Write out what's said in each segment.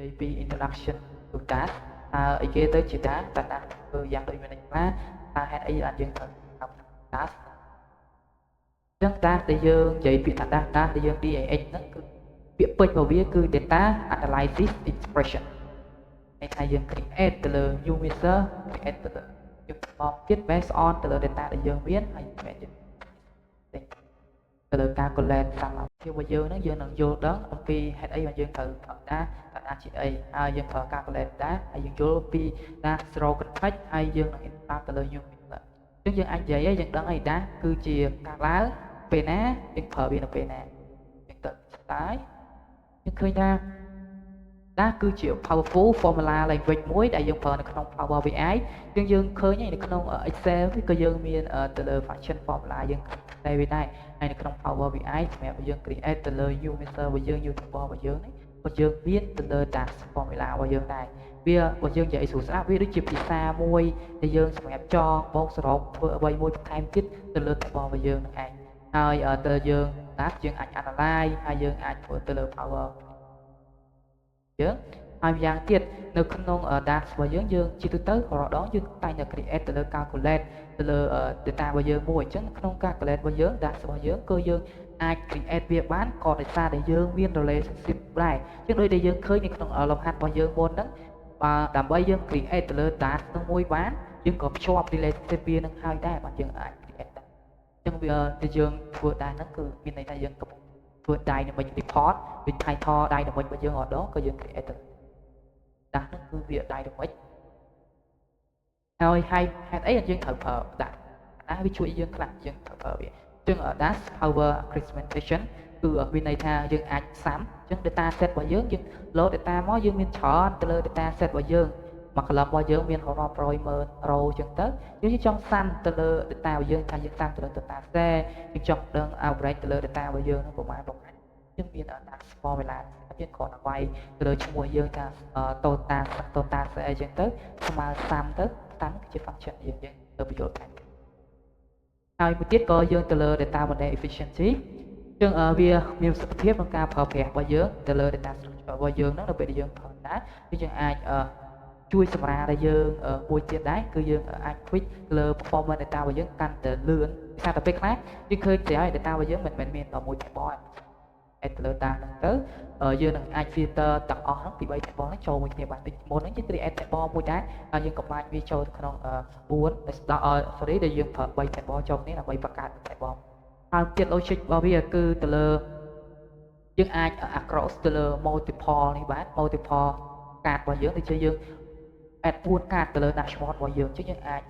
JP introduction to task អីគេទៅជា task តើតាធ្វើយ៉ាងដូចមានន័យថាថាហេតុអីបានយើងត្រូវធ្វើ task អញ្ចឹង task ដែលយើងនិយាយពាក្យថា task ដែលយើង DAX ហ្នឹងគឺពាក្យពេចន៍របស់វាគឺ data analysis expression ន័យថាយើង create ទៅលើ new user create ទៅលើយើងបន្តទៀត based on ទៅលើ data ដែលយើងមានហើយយើងទៅលើការ collect តាមភាពរបស់យើងហ្នឹងយើងនឹងយល់ដឹងអំពីហេតុអីបានយើងត្រូវប្រើ data ជាអីហើយយើងប្រើការ collect data ហើយយើងយល់ពី data throw context ហើយយើងនឹង import ទៅលើ new user អញ្ចឹងយើងអាចនិយាយឲ្យយើងដឹងឲ្យ data គឺជាការឡើងពេលណាយើងប្រើវានៅពេលណាយើងទៅស្ដាយយើងឃើញថា data គឺជា powerful formula language មួយដែលយើងប្រើនៅក្នុង Power BI យើងឃើញនៅក្នុង Excel វាក៏យើងមានទៅលើ function formula យើងតែវាដែរហើយនៅក្នុង Power BI សម្រាប់យើង create ទៅលើ new user របស់យើង new table របស់យើងនេះក៏យើងមានទៅលើ data formula របស់យើងដែរវាបើយើងនិយាយស្រួលស្ដាប់វាដូចជាភាសាមួយដែលយើងសម្រាប់ចងបូកសរុបធ្វើអ្វីមួយបន្ថែមទៀតទៅលើ table របស់យើងនឹងឯងហើយទៅយើង data យើងអាច analyze ហើយយើងអាចធ្វើទៅលើ Power យើងហើយម្យ៉ាងទៀតនៅក្នុង data របស់យើងជាទូទៅរាល់ដងយើងតែងតែ create ទៅលើ calculate ទៅលើ data របស់យើងមួយអញ្ចឹងក្នុង calculate របស់យើង data របស់យើងគឺយើងអាច create វាបានក៏ដោយសារតែយើងមាន relationship ដែរអញ្ចឹងដូចដែលយើងឃើញនៅក្នុងលំហាត់របស់យើងមុនហ្នឹងបាទដើម្បីយើង create ទៅលើ data នោះមួយបានយើងក៏ភ្ជាប់ relationship វានឹងហើយដែរបាទយើងអាច create ដែរអញ្ចឹងវាដែលយើងធ្វើ data ហ្នឹងគឺមានន័យថាយើងកំពុងធ្វើ dynamic report ដូច title dynamic របស់យើងម្ដងក៏យើង create ទៅ data ហ្នឹងគឺវា dynamic ហើយហេតុអីយើងត្រូវប្រើ data វាជួយយើងខ្លះយើងត្រូវប្រើវាអញ្ចឹង data power augmentation គឺមានន័យថាយើងអាចផ្សំអញ្ចឹង data set របស់យើង load data មកយើងមានច្រើនទៅលើ data set របស់យើងមួយ column របស់យើងមានរាប់រយម៉ឺន row អញ្ចឹងទៅយើងចង់ផ្សំទៅលើ data របស់យើងថាយើងផ្សំទៅលើ data set យើងចង់ដឹង average ទៅលើ data របស់យើងហ្នឹងប្រហែលយើងមាន data formula យើងគ្រាន់តែវាយទៅលើឈ្មោះយើងថា total set អីចឹងទៅស្មើផ្សំទៅតាមគឺជា function យើងទៅបញ្ចូលតាមហើយមួយទៀតក៏យើងទៅលើ data model efficiency អញ្ចឹងវាមានប្រសិទ្ធភាពក្នុងការប្រើប្រាស់របស់យើងទៅលើ data structure របស់យើងហ្នឹងនៅពេលដែលយើងប្រើណាយើងអាចជួយសម្រាលដល់យើងមួយទៀតដែរគឺយើងអាច quick ទៅលើ performance data របស់យើងកាន់តែលឿនពីសារតែពេលខ្លះយើងឃើញតែឲ្យ data របស់យើងមិនមែនមានតែមួយ table ទៅលើ data ហ្នឹងទៅយើងនឹងអាច filter ទាំងអស់ហ្នឹងពី3 table ហ្នឹងចូលមួយគ្នាបានតិចមុនហ្នឹងយើង create table មួយដែរហើយយើងcombine វាចូលទៅក្នុង4 sorry ដែលយើងប្រើ3 table ចូលគ្នាដើម្បីបង្កើត table ហើយទៀត logic របស់វាគឺទៅលើយើងអាច across ទៅលើ multiple នេះបាទ multiple កាតរបស់យើងដូចជាយើង add 4កាតទៅលើ dashboard របស់យើងអញ្ចឹងយើងអាច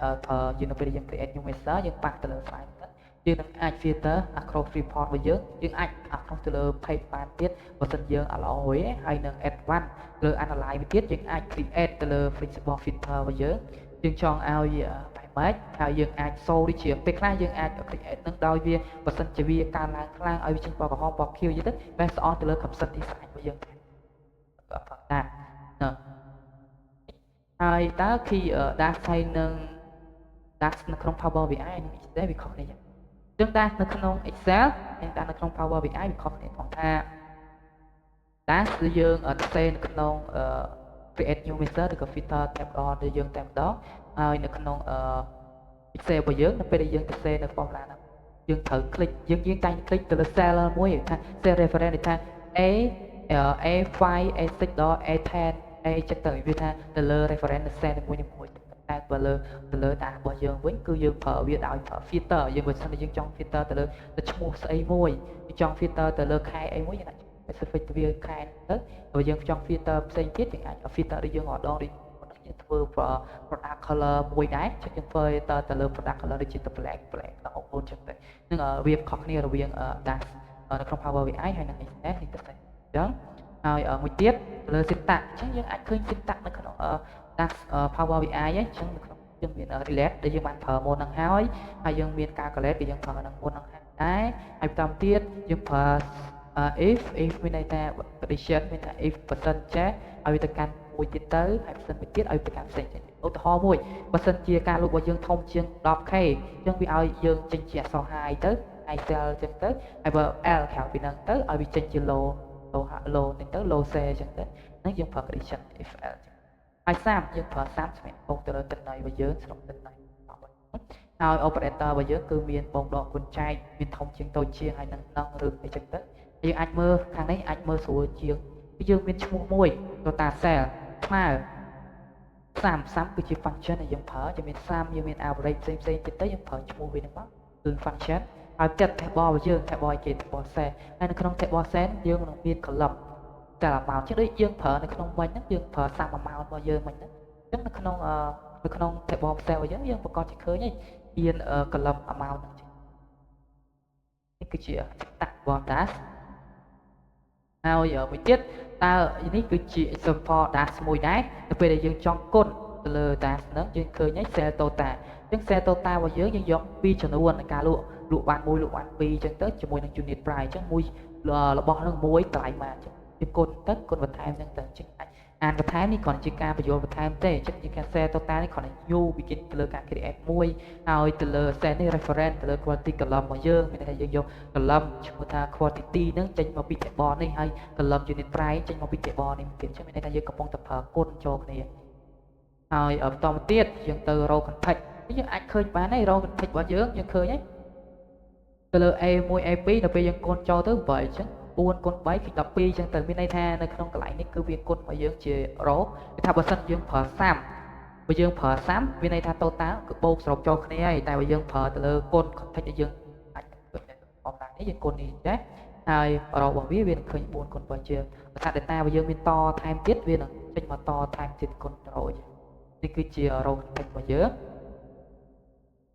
យើងនៅពេលដែលយើង create new user យើងប៉ះទៅលើ slide យើងនឹងអាច filter across report របស់យើងអាច across ទៅលើ page បានទៀតបើសិនយើង allow វាហើយនឹង add one លើ analyze វាទៀតយើងអាច create ទៅលើ flexible filter របស់យើងចង់ឲ្យបែបម៉េចហើយយើងអាច show ដូចជាពេលខ្លះយើងអាច create នឹងដោយវាបើសិនជាវាកើនឡើងខ្លាំងឲ្យវាចេញពណ៌ក្រហមពណ៌ខៀវអញ្ចឹងទៅ based on ទៅលើ concept design របស់យើងដែរហើយតើ key data នឹង data នៅក្នុង Power BI និង Excel វាខុសគ្នាយ៉ាងចឹង data នៅក្នុង Excel និង data នៅក្នុង Power BI វាខុសគ្នាផងថា data គឺយើងសរសេរនៅក្នុង create new user ឬក៏ filter tab ដែលយើងតែម្ដងហើយនៅក្នុងExcel របស់យើងនៅពេលដែលយើងសរសេរនៅ formula ហ្នឹងយើងត្រូវ click យើងតែង click ទៅលើ cell មួយថា cell reference ថា A5 A6 ដល់ A10 A ចឹងទៅវាថាទៅលើ reference cell នីមួយៗតែបើលើ data របស់យើងវិញគឺយើងប្រើវាដោយ filter យើងបើសិនជាយើងចង់ filter ទៅលើឈ្មោះស្អីមួយយើងចង់ filter ទៅលើខែអីមួយយើងអាច specific ទៅវាខែទៅបើយើងចង់ filter ផ្សេងទៀតយើងអាច filter ដូចយើងម្ដងដូចយើងធ្វើ product color មួយដែរចឹងយើង filter ទៅលើ product color ដូចជា black ដល់អូនចឹងទៅនឹងវាខុសគ្នារវាង data នៅក្នុង Power BI ហើយនិង Excel នេះទៅអញ្ចឹងហើយមួយទៀតទៅលើ syntax អញ្ចឹងយើងអាចឃើញ syntax នៅក្នុង data Power BI អញ្ចឹងនៅក្នុងយើងមាន relate ដែលយើងបានប្រើមុនហ្នឹងហើយយើងមាន calculate ដែលយើងប្រើនឹងមុនហ្នឹងដែរហើយបន្តទៀតយើងប្រើ if មានន័យថា condition មានថា if បើសិនចេះឲ្យវាទៅកាន់មួយទៀតទៅហើយបើសិនមួយទៀតឲ្យទៅកាន់ផ្សេងទៀតឧទាហរណ៍មួយបើសិនជាការលុបរបស់យើងធំជាង 10k អញ្ចឹងវាឲ្យយើងចេញជាអក្សរ high ទៅ Excel អញ្ចឹងទៅហើយបើ L ក្រៅពីហ្នឹងទៅឲ្យវាចេញជា low low នេះទៅ low C អញ្ចឹងទៅហ្នឹងយើងប្រើ condition if else ហើយ30យើងប្រើ30សម្រាប់បូកទៅលើទិន្នន័យរបស់យើងស្រុកទិន្នន័យហើយ operator របស់យើងគឺមានបូកដកគុណចែកមានធំជាងតូចជាងហើយនឹងឬអីចឹងទៅយើងអាចមើលខាងនេះអាចមើលស្រួលជាងយើងមានឈ្មោះមួយ total cell ស្មើ30គឺជា function ដែលយើងប្រើយើងមាន30យើងមាន average ផ្សេងទៀតទៅយើងប្រើឈ្មោះវាហ្នឹងមកគឺ function ហើយផ្ទះ table របស់យើង table គេ table cell ហើយនៅក្នុង table cell យើងនឹងមាន column តែ amount ជាងដូចយើងប្រើនៅក្នុងមិញហ្នឹងយើងប្រើ30 amount របស់យើងមិញហ្នឹងអញ្ចឹងនៅក្នុង table cell របស់យើងប្រកាសជាឃើញហើយមាន column amount ហ្នឹងនេះគឺជាតាក់របស់ dash ហើយមួយទៀតតើនេះគឺជា example dash មួយដែរនៅពេលដែលយើងចង់គុណទៅលើ dash ហ្នឹងយើងឃើញហើយ cell total អញ្ចឹង cell total របស់យើងយក2ចំនួននៃការលក់បាន1លក់បាន2អញ្ចឹងទៅជាមួយនឹង unit price អញ្ចឹងមួយរបស់ហ្នឹងមួយតម្លៃមកអញ្ចឹងយើងគុណទៅគុណបន្ថែមអញ្ចឹងទៅអញ្ចឹងអានបន្ថែមនេះគ្រាន់ជាការបញ្យល់បន្ថែមទេអញ្ចឹងជាការ share total នេះគ្រាន់តែ new begin ទៅលើការ create មួយហើយទៅលើ set នេះ reference ទៅលើ quantity column របស់យើងមានន័យថាយើងយក column ឈ្មោះថា quantity ហ្នឹងចេញមកពី table នេះហើយ column unit price ចេញមកពី table នេះទៀតអញ្ចឹងមានន័យថាយើងកំពុងតែប្រើគុណចូលគ្នាហើយបន្តមកទៀតយើងទៅ row context យើងអាចឃើញបានហើយ row context របស់យើងឃើញហើយទៅលើ A1 A2 ដល់ពេលយើងគុណចូលទៅ8អញ្ចឹង4គុណ3គឺ12អញ្ចឹងទៅមានន័យថានៅក្នុងកន្លែងនេះគឺវាគុណរបស់យើងជា row គឺថាបើសិនយើងប្រើ30បើយើងប្រើ30មានន័យថា total គឺបូកសរុបចូលគ្នាហើយតែបើយើងប្រើទៅលើគុណ context ដែលយើងអាចអំណាចនេះយើងគុណនេះចេះហើយ row របស់វានឹងឃើញ4គុណ8ជាបើថា data របស់យើងមានតថែមទៀតវានឹងចេញមកតថែមទៀតគុណ row នេះគឺជា row context របស់យើង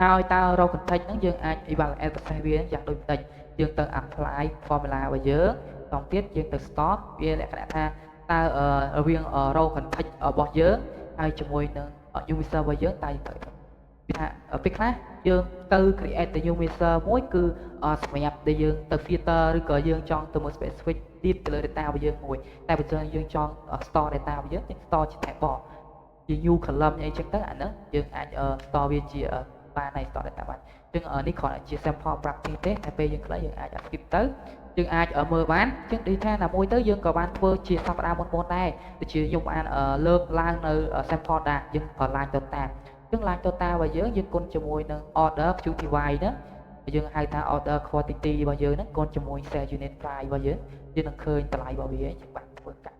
ហើយតើ row context ហ្នឹងយើងអាច evaluate process វាយ៉ាងដូចបន្តិចយើងទៅ apply formula របស់យើងតទៀតយើងទៅ store វាលក្ខណៈថាតើរវាង row context របស់យើងហើយជាមួយនឹង user របស់យើងតើត្រូវពីថាពេលខ្លះយើងទៅ create ទៅ user មួយគឺសម្រាប់ដែលយើងទៅ filter ឬក៏យើងចង់ទៅមើល specific data ទៅលើ data របស់យើងមួយតែបើយើងចង់ store data របស់យើង store ជា table ជា new column អីចឹងទៅអាហ្នឹងយើងអាច store វាជាបានហើយ store data បានអញ្ចឹងនេះគ្រាន់តែជា sample practice ទេតែពេលយើងខ្លះយើងអាច skip ទៅយើងអាចមើលបានអញ្ចឹង data ណាមួយទៅយើងក៏បានធ្វើជាសប្តាហ៍មុនដែរដូចជាខ្ញុំបានលើកឡើងនៅ sample data យើងប្រើ line total អញ្ចឹង line total របស់យើងគុណជាមួយនឹង order QTY ហ្នឹងយើងហៅថា order quantity របស់យើងហ្នឹងគុណជាមួយ sell unit price របស់យើងនឹងឃើញតម្លៃរបស់វាយើងបានធ្វើកាត់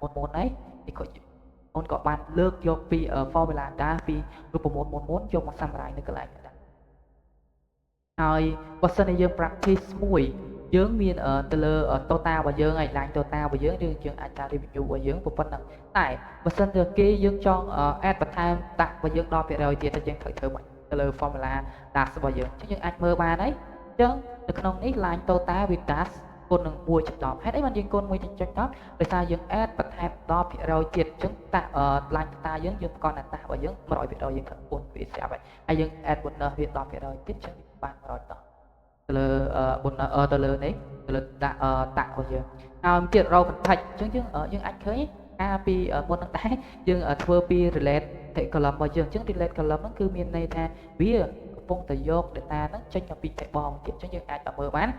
មុនហើយនេះក៏អូនក៏បានលើកយកពី formula data ពីរូបមន្តមុនយកមក summarize នៅកន្លែងហ្នឹងហើយបើសិនជាយើង practice មួយយើងមានទៅលើ total របស់យើងហើយ line total របស់យើងយើងអាចតាម review របស់យើងប៉ុណ្ណឹងតែបើសិនជាគេយើងចង់ add បន្ថែមតាក់របស់យើង 10% ទៀតទៅយើងត្រូវធ្វើមិនទៅលើ formula dash របស់យើងអញ្ចឹងយើងអាចមើលបានហើយអញ្ចឹងនៅក្នុងនេះ line total with dash គុណនឹង 1.10 ហេតុអីបានយើងគុណ 1.10 ដោយសារយើង add បន្ថែម 10% ទៀតអញ្ចឹងតាក់ line total យើងប្រកាន់តាក់របស់យើង 100% យើងគុណវាស្រាប់ហើយយើង add bonus វា 10% ទៀតអញ្ចឹងបាន100ទៅលើ bonus ទៅលើនេះទៅលើតាក់របស់យើងហើយទៀត row context អញ្ចឹងយើងអាចឃើញការពីមុននឹងដែរយើងធ្វើពី relate column របស់យើងអញ្ចឹង relate column ហ្នឹងគឺមានន័យថាវាកំពុងតែយក data ហ្នឹងចេញមកពី table ទៀតអញ្ចឹងយើងអាចមើលបាន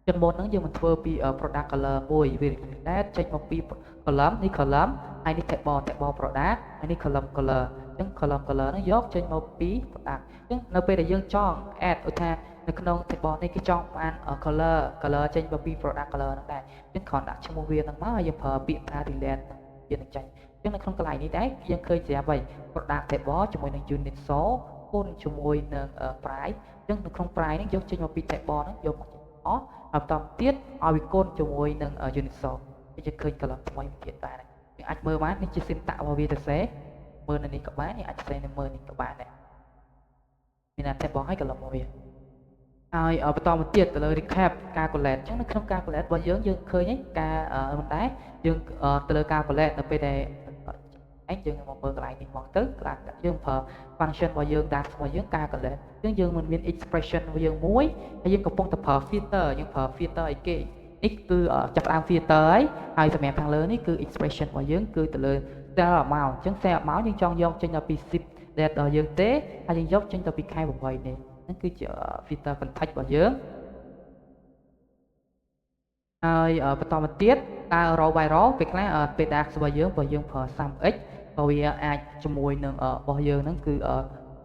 ចឹងមុនហ្នឹងយើងមិនធ្វើពី product color មួយវា relate ចេញមកពី column នេះ column ហើយនេះ table product ហើយនេះ column color អញ្ចឹង column color ហ្នឹងយកចេញមកពី product អញ្ចឹងនៅពេលដែលយើងចង់ add ឧទាហរណ៍នៅក្នុង table នេះគេចង់បាន color ចេញមកពី product color ហ្នឹងដែរអញ្ចឹងគ្រាន់ដាក់ឈ្មោះវាហ្នឹងមកហើយយើងប្រើពាក្យថា relate វានឹងចេញអញ្ចឹងនៅក្នុងកន្លែងនេះដែរយើងឃើញស្រាប់ហើយ product table ជាមួយនឹង unit sold គុណជាមួយនឹង price អញ្ចឹងនៅក្នុង price ហ្នឹងយកចេញមកពី table ហ្នឹងយកមកអស់ហើយបន្តទៀតឲ្យវាគុណជាមួយនឹង unit sold យើងឃើញ column ថ្មីទៀតដែរយើងអាចមើលបាននេះជា syntax របស់វាទៅសេមើលនៅនេះក៏បានយើងអាចសេនៅមើលនេះក៏បានដែរមាន table ហើយ column របស់វាហើយបន្តមកទៀតទៅលើ recap calculate អញ្ចឹងនៅក្នុង calculate របស់យើងឃើញការមិនដែរយើងទៅលើ calculate នៅពេលដែលយើងមកមើលកន្លែងនេះមកទៅយើងប្រើ function របស់យើង dash របស់យើង calculate អញ្ចឹងយើងមិនមាន expression របស់យើងមួយហើយយើងកំពុងតែប្រើ filter យើងប្រើ filter អីគេនេះគឺចាប់ផ្ដើម filter ហើយសម្រាប់ខាងលើនេះគឺ expression របស់យើងគឺទៅលើ cell amount អញ្ចឹង cell amount យើងចង់យកចេញទៅពី zip date របស់យើងទេហើយយើងយកចេញទៅពីខែ8នេះហ្នឹងគឺជា filter context របស់យើង ហើយបន្តមកទៀតតើ raw viral ពេលខ្លះពេល dark របស់យើងបើយើងប្រើ SAMX ក៏វាអាចជាមួយនឹងរបស់យើងហ្នឹងគឺ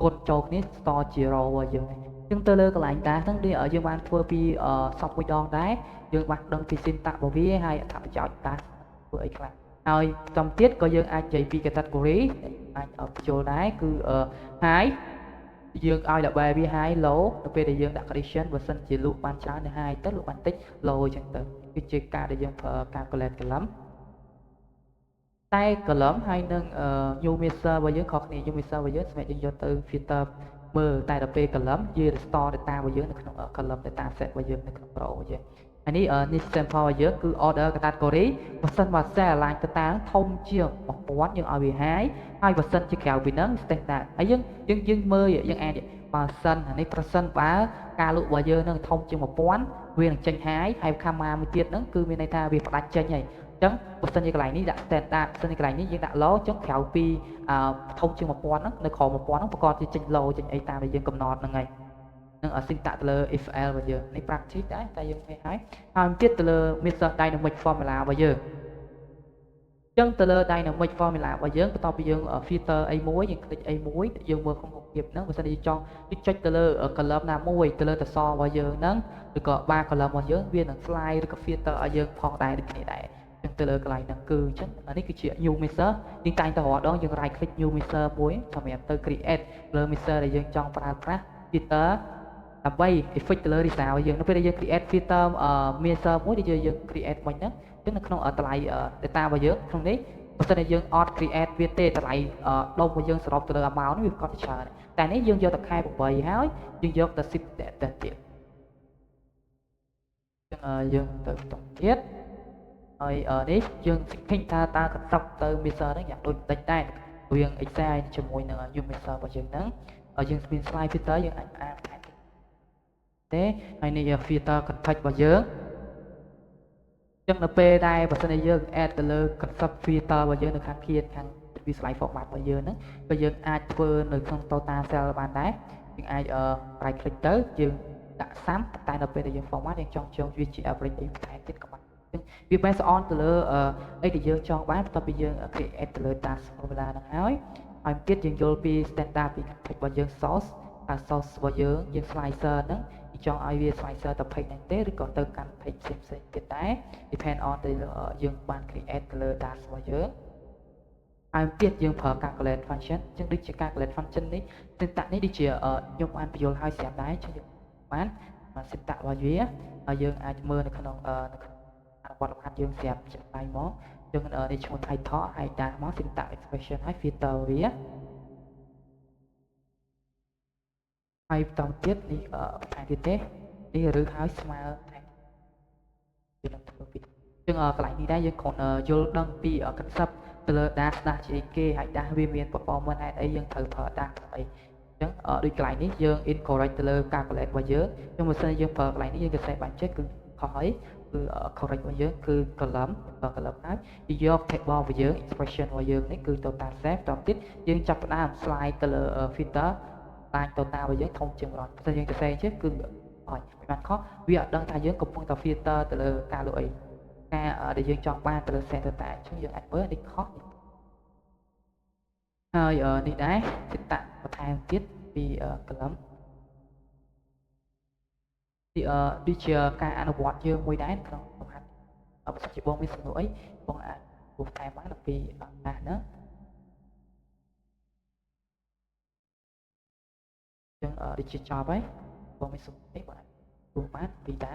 កូនចូលគ្នាស្ទជា raw របស់យើងអញ្ចឹងទៅលើកន្លែង dark ហ្នឹងយើងបានធ្វើពីសពមួយដងដែរយើងបានដឹងពី syntax របស់វាហើយអត្ថប្រយោជន៍ dark ធ្វើអីខ្លះហើយបន្តទៀតក៏យើងអាចនិយាយពី category អាចបញ្ចូលដែរគឺ high យើងឲ្យ label វា high low ទៅពេលដែលយើងដាក់ condition បើសិនជាលក់បានច្រើនទៅ high ទៅលក់បានតិច low អញ្ចឹងទៅគឺជាការដែលយើងប្រើ calculate column តែ column ហើយនឹងnew measure របស់យើងខុសគ្នា new measure របស់យើងសម្រាប់យើងយកទៅ filter មើលតែដល់ពេល column យើង restore data របស់យើងនៅក្នុង column data set របស់យើងនៅក្នុង row របស់យើងហើយនេះ sample របស់យើងគឺ order category បើសិនបើ cell align ទៅតាមធំជាង1000យើងឲ្យវា high ហើយបើសិនជាក្រៅពីហ្នឹង standard ហើយយើងមើលយើងអាចបើសិនអានេះប្រសិនបើការលក់របស់យើងនឹងធំជាង1000វានឹងចេញ high ហើយ comma មួយទៀតហ្នឹងគឺមានន័យថាវាផ្ដាច់ចេញហើយអញ្ចឹងបើសិនជាកន្លែងនេះដាក់ standard បើសិនជាកន្លែងនេះយើងដាក់ low អញ្ចឹងក្រៅពីធំជាង1000ហ្នឹងនៅក្រោម1000ហ្នឹងប្រកបជាចេញ low ចេញអីតាមដែលយើងកំណត់ហ្នឹងហើយនឹង syntax ទៅលើ FL របស់យើងនេះ practice ដែរតែយើងឃើញហើយទៀតទៅលើ method dynamic formula របស់យើងអញ្ចឹងទៅលើ dynamic formula របស់យើងបន្ទាប់ពីយើង filter អីមួយយើង click អីមួយយើងមើលក្នុងរូបភាពហ្នឹងបើសិនជាយើងចង់ចុចទៅលើ column ណាមួយទៅលើតសរបស់យើងហ្នឹងឬក៏ bar column របស់យើងវានឹង slide ឬក៏ filter ឲ្យយើងផងដែរដូចគ្នាដែរអញ្ចឹងទៅលើកន្លែងហ្នឹងគឺអញ្ចឹងនេះគឺជា new measure យើងតែងតែរាល់ដងយើង right click new measure មួយសម្រាប់ទៅ create លើ measure ដែលយើងចង់ប្រើប្រាស់ filter ដើម្បី effect ទៅលើ result របស់យើងនៅពេលដែលយើង create filter measure មួយដែលយើង create វិញហ្នឹងអញ្ចឹងនៅក្នុងតម្លៃ data របស់យើងក្នុងនេះបើសិនជាយើងអត់ create វាទេតម្លៃដុំរបស់យើងសរុបទៅលើ amount នេះវាក៏ច្រើនតែនេះយើងយកតែខែ8ហើយយើងយកតែ zip តែទៀតអញ្ចឹងយើងទៅបន្តទៀតហើយនេះយើងឃើញថាតើកន្សឹបទៅ measure ហ្នឹងយ៉ាងដូចបន្តិចដែរវាង Excel ជាមួយនឹង new measure របស់យើងហ្នឹងយើងមាន slide filter យើងអាចអានទេហើយនេះ filter context របស់យើងអញ្ចឹងនៅពេលដែលបើសិនជាយើង add ទៅលើ concept filter របស់យើងនៅខាងkiaខាងពី slide format របស់យើងហ្នឹងក៏យើងអាចធ្វើនៅក្នុង total cell បានដែរយើងអាច right click ទៅយើងដាក់ sum តែនៅពេលដែលយើង format យើងចង់ចូលវាជា average អីបន្ថែមទៀតក៏បានអញ្ចឹងវា based on ទៅលើអីដែលយើងចង់បានបន្ទាប់ពីយើង create ទៅលើ task formula ហ្នឹងហើយទៀតយើងយល់ពី standard ពី context របស់យើង source source របស់យើង slicer ហ្នឹងចង់ឲ្យវា slicer ទៅ page ហ្នឹងទេឬក៏ទៅកាន់ page ផ្សេងៗទៀតដែរ depend on ទៅយើងបាន create ទៅលើ task របស់យើងហើយទៀតយើងប្រើ calculate function អញ្ចឹងដូចជា calculate function នេះ syntax នេះដូចជាខ្ញុំបានបញ្យល់ឲ្យស្រាប់ដែរអញ្ចឹងយើងបាន syntax របស់វាហើយយើងអាចមើលនៅក្នុងអនុវត្តលំហាត់យើងស្រាប់ជាក់ស្ដែងមកអញ្ចឹងនេះឈ្មោះ title ហើយដាក់មក syntax expression ហើយ filter វាហើយបន្តទៀតនេះបន្ថែមទៀតទេនេះឬហើយស្មើតែយើងនឹងធ្វើពីអញ្ចឹងកន្លែងនេះដែរយើងគ្រាន់យល់ដឹងពី concept ទៅលើ dash ជាអីគេហើយ dash វាមាន performance ហេតុអីយើងត្រូវប្រើ dash អីអញ្ចឹងដូចកន្លែងនេះយើង incorrect ទៅលើ calculate របស់យើងខ្ញុំបើសិនយើងប្រើកន្លែងនេះយើងទៅសេបាញ់ចេះគឺខុសហើយគឺ correct របស់យើងគឺ column ប្រើ column ហើយយក table របស់យើង expression របស់យើងនេះគឺ total set តទៀតយើងចាប់ផ្ដើម slide ទៅលើ filter តាញ total របស់យើងធំជាង100បើយើងទៅសេចេះគឺហើយបានខុសវាអត់ដឹងថាយើងកំពុងតែ filter ទៅលើការលក់អីការដែលយើងចង់បានទៅលើ set total អញ្ចឹងយើងអាចមើលនេះខុសហើយនេះដែរsyntax បន្ថែមទៀតពី column ទីដូចជាការអនុវត្តយើងមួយដែរក្នុងលំហាត់បើសិនជាបងមានសំណួរអីបងអាចសួរថែមបានពីណាហ្នឹងអញ្ចឹងដូចជាចប់ហើយបងមានសំណួរអីបងអាចសួរបានពីតា